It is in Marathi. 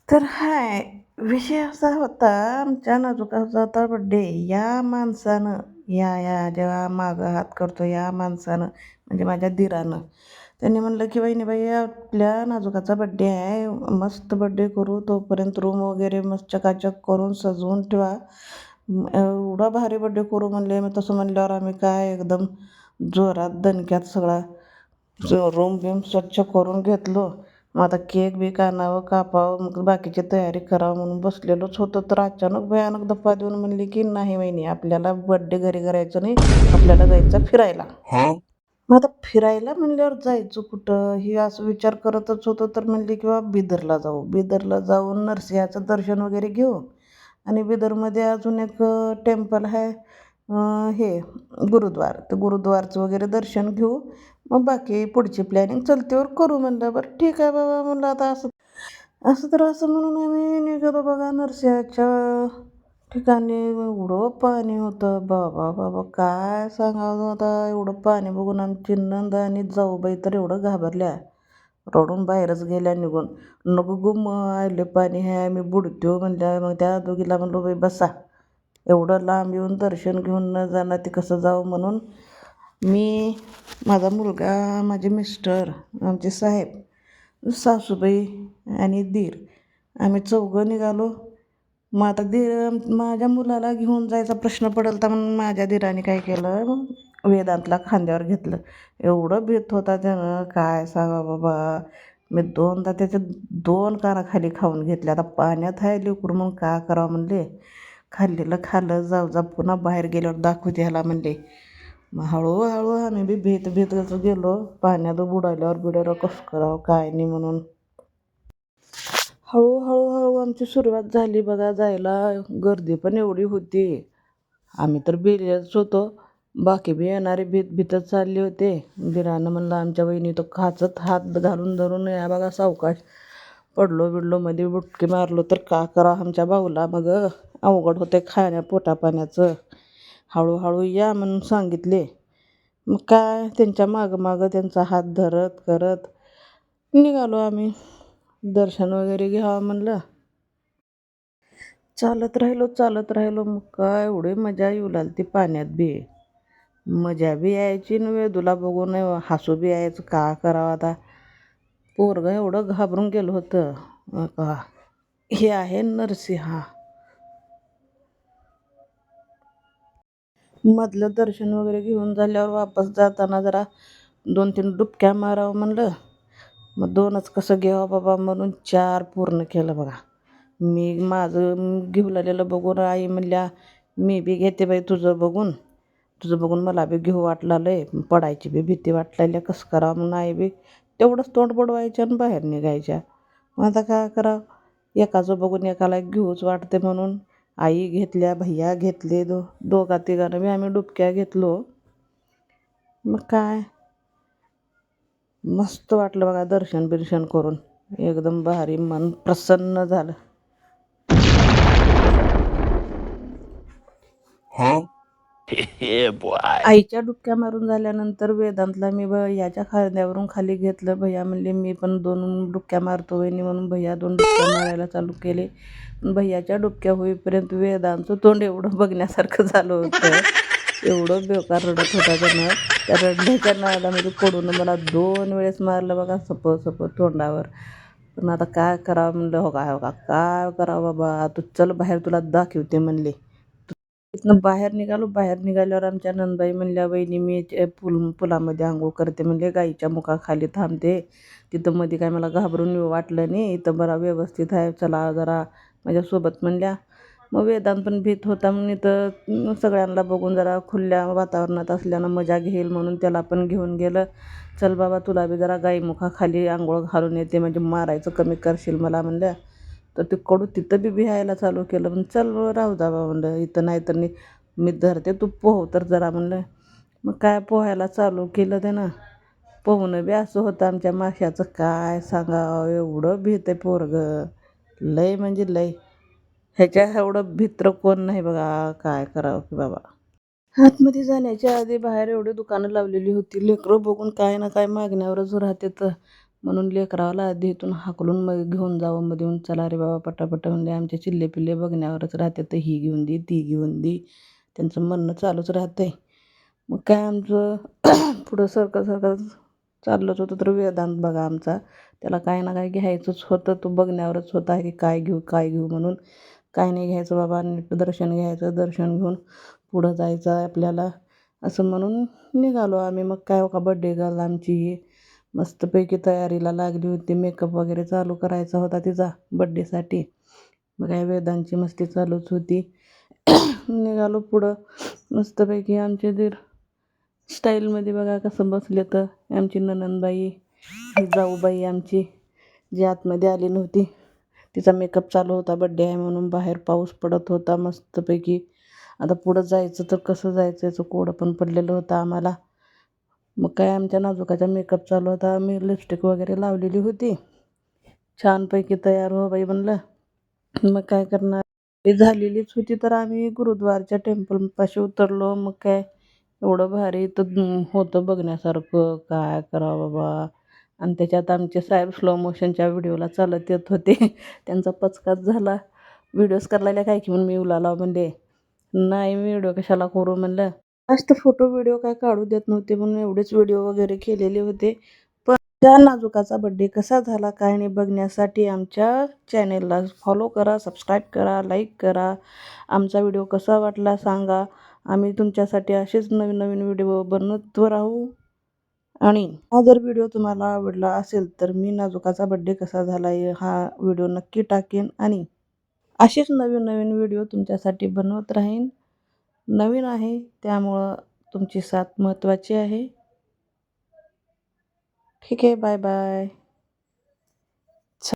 तर हाय, विषय असा होता, आमच्या नाजूकाचा होता बड्डे. या माणसानं, या जेव्हा मागं हात करतो या माणसानं, म्हणजे माझ्या दिरानं, त्यांनी म्हणलं की "वहिनीबाई, आपल्या नाजूकाचा बड्डे आहे, मस्त बड्डे करू, तोपर्यंत रूम वगैरे मस्त चकाचक करून सजवून ठेवा. एवढा भारी बड्डे करू" म्हणले. मग तसं म्हणल्यावर आम्ही काय एकदम जोरात दणक्यात सगळा रूम बिम स्वच्छ करून घेतलो. मग आता केक बीक आणावं, कापावं, मग बाकीची तयारी करावं म्हणून बसलेलोच होतो. तर अचानक भयानक धप्पा देऊन म्हणली की "नाही वहिनी, आपल्याला बड्डे घरी करायचं नाही, आपल्याला जायचं फिरायला." मग आता फिरायला म्हणल्यावर जायचं कुठं? ही असं विचार करतच होतो. तर म्हणली की "बाबा बिदरला जाऊ. बिदरला जाऊन नरसिंहाचं दर्शन वगैरे घेऊ आणि बिदरमध्ये अजून एक टेम्पल आहे, हे गुरुद्वार. तर गुरुद्वारचं वगैरे दर्शन घेऊ. मग बाकी पुढची प्लॅनिंग चलतेवर करू." म्हणलं. बरं ठीक आहे बाबा म्हणलं. आता असं असं तर असं म्हणून आम्ही निघालो बघा नरसिंहाच्या ठिकाणी. एवढं पाणी होतं बाबा, बाबा काय सांगावं आता. एवढं पाणी बघून आमची नंद आणि जाऊबाई तर एवढं घाबरल्या, रडून बाहेरच गेल्या निघून. "नको गो आले पाणी आहे, आम्ही बुडतो" म्हणल्या. मग त्या दोघीला म्हणलो "बाई बसा, एवढं लांब येऊन दर्शन घेऊन न जाणार ते कसं जावं." म्हणून मी, माझा मुलगा, माझे मिस्टर, आमचे साहेब, सासूबाई आणि दीर, आम्ही चौघं निघालो. मग आता माझ्या मुलाला घेऊन जायचा प्रश्न पडेल होता म्हणून माझ्या दीराने काय केलं, वेदांतला खांद्यावर घेतलं. एवढं भीत होता त्यानं काय सांगा बाबा. मी दोनदा त्याच्या 2 कानाखाली खाऊन घेतले. आता पाण्यात आहे लेकरू म्हणून काय करावं म्हणले. खाल्लेलं खाल्लं, जाऊ जा पुन्हा बाहेर गेल्यावर दाखवते ह्याला म्हणले. मग हळूहळू आम्ही बी भीत भीतच गेलो. पाण्यात बुडाल्यावर कसं करावं काय नाही म्हणून. हळूहळू आमची सुरुवात झाली बघा जायला. गर्दी पण एवढी होती. आम्ही तर भिलेच होतो. बाकी बी येणारे भीतच चालले होते. दिरानं म्हणलं आमच्या वहिनी तो खाचत हात घालून धरून या बघा सावकाश. पडलो बिडलो मध्ये बुटकी मारलो तर का करा आमच्या भाऊला. मग अवघड होते पोटापाण्याचं. हळूहळू या म्हणून सांगितले. मग काय त्यांच्या मागं त्यांचा हात धरत करत निघालो आम्ही. दर्शन वगैरे घ्यावं म्हणलं. चालत राहिलो. मग काय एवढी मजा येऊ लागली पाण्यात बी. मजा बी यायची न वेदूला बघून हसू बी यायचं. का करावं आता. पोरगं एवढं घाबरून गेलं होतं. का हे आहे नरसिंहा. मधलं दर्शन वगैरे घेऊन झाल्यावर वापस जाताना जरा 2-3 डुबक्या मारावं म्हणलं. मग 2च कसं घ्यावं बाबा म्हणून 4 पूर्ण केलं बघा. मी माझं घेऊ लागलेलं बघून आई म्हणल्या "मी बी घेते बाई तुझं बघून मला बी घेऊ वाटलं. पडायची बी भीती वाटलेली. कसं करावं म्हणून आई बी तेवढंच तोंड बुडवायच्या आणि बाहेर निघायच्या. मग आता काय करावं, एकाचं बघून एकाला घेऊच वाटते म्हणून आई घेतल्या, भैया घेतले, दोघा तिघांना बी आम्ही डुबक्या घेतलो. मग काय मस्त वाटलं बघा दर्शन बिर्शन करून. एकदम भारी, मन प्रसन्न झालं. आईच्या डुबक्या मारून झाल्यानंतर वेदांतला मी भैयाच्या खांद्यावरून खाली घेतलं. भैया म्हणले मी पण 2 डुबक्या मारतो वहिनी म्हणून भैया 2 डुबक्या मारायला चालू केले. भैयाच्या डुबक्या होईपर्यंत वेदांचं तोंड एवढं बघण्यासारखं झालं होतं. एवढं बेकार रडत होता त्यानं. त्या रडण्याच्या नादामध्ये पडून मला 2 वेळेस मारलं बघा सप तोंडावर. पण आता काय करावं म्हणलं. हो का काय करावं बाबा, तू चल बाहेर तुला दाखवते म्हणले. तिथनं बाहेर निघालो. बाहेर निघाल्यावर आमच्या नंदबाई म्हणल्या "वहिनी मी पुलामध्ये आंघोळ करते म्हणले, गाईच्या मुखाखाली थांबते. तिथं मध्ये काय मला घाबरून वाटलं नाही, इथं बरा व्यवस्थित आहे, चला जरा माझ्यासोबत" म्हणल्या. मग वेदांत पण भीत होता म्हणून इथं सगळ्यांना बघून जरा खुल्या वातावरणात असल्यानं मजा घेईल म्हणून त्याला पण घेऊन गेलं. "चल बाबा तुला बी जरा गाईमुखाखाली आंघोळ घालून येते, म्हणजे मारायचं कमी करशील मला" म्हणल्या. तर ते कडू तिथं बी भिहायला चालू केलं. पण "चल राहू जा बा" म्हणलं, "इथं नाही तर मी धरते, तू पोह तर जरा" म्हणलं. मग काय पोहायला चालू केलं त्यानं. पोहणं बी असं होतं आमच्या माश्याचं काय सांगावं. एवढं भीत आहे पोरगं, लय म्हणजे लय. ह्याच्या एवढं भित्र कोण नाही बघा. काय करावं की बाबा. आतमध्ये जाण्याच्या आधी बाहेर एवढी दुकानं लावलेली होती. लेकरं बघून काय ना काय मागण्यावरच राहते. तर म्हणून लेकराला आधी इथून हाकलून मग घेऊन जावं मध्ये येऊन, चला रे बाबा पटापट म्हणले. आमचे चिल्ले पिल्ले बघण्यावरच राहते, तर ही घेऊन दे ती घेऊन दे, त्यांचं म्हणणं चालूच राहतंय. मग काय आमचं पुढं सरकत सरकत चाललंच होतं. तर वेदांत बघा आमचा, त्याला काय ना काय घ्यायचंच होतं, तो बघण्यावरच होता की काय घेऊ काय घेऊ म्हणून. काय नाही घ्यायचं बाबा, नीट दर्शन घ्यायचं, दर्शन घेऊन पुढं जायचं आहे आपल्याला असं म्हणून निघालो आम्ही. मग काय हो का बड्डे गर्ल आमची मस्तपैकी तयारीला लागली होती, मेकअप वगैरे चालू करायचा होता तिचा बड्डेसाठी. मग काय वेदांची मस्ती चालूच होती. निघालो पुढं मस्तपैकी. आमचे दीर स्टाईलमध्ये बघा कसं बसले, तर आमची नणंदबाई, ही जाऊबाई आमची जी आतमध्ये आली नव्हती, तिचा मेकअप चालू होता, बड्डे आहे म्हणून. बाहेर पाऊस पडत होता मस्तपैकी. आता पुढं जायचं तर कसं जायचं याचं कोड पण पडलेलं होतं आम्हाला. मग काय आमच्या नाजुकाचा मेकअप चालू होता, आम्ही लिपस्टिक वगैरे लावलेली होती, छानपैकी तयार हो बाई म्हणलं. मग काय करणार, ते झालेलीच होती. तर आम्ही गुरुद्वारच्या टेम्पलपाशी उतरलो. मग काय एवढं भारी तर होतं बघण्यासारखं, काय करावं बाबा. आणि त्याच्यात आमचे साहेब स्लो मोशनच्या व्हिडिओला चालत येत होते. त्यांचा पचकाच झाला. व्हिडिओज करायला काय की म्हणून मी उलाला म्हणले, नाही मी व्हिडिओ कशाला करू म्हणलं. जास्त फोटो व्हिडिओ काय काढू देत नव्हते म्हणून एवढेच व्हिडिओ वगैरे केलेले होते. पण त्या नाजुकाचा बड्डे कसा झाला काय नाही बघण्यासाठी आमच्या चॅनेलला फॉलो करा, सबस्क्राईब करा, लाईक करा. आमचा व्हिडिओ कसा वाटला सांगा. आम्ही तुमच्यासाठी असेच नवीन नवीन व्हिडिओ बनवत राहू. आणि हा जर व्हिडिओ तुम्हाला आवडला असेल तर मी नाजुकाचा बड्डे कसा झाला हा व्हिडिओ नक्की टाकेन, आणि असेच नवीन नवीन व्हिडिओ तुमच्यासाठी बनवत राहीन. नवीन आहे त्यामुळं तुमची साथ महत्त्वाची आहे. ठीक आहे, बाय बाय.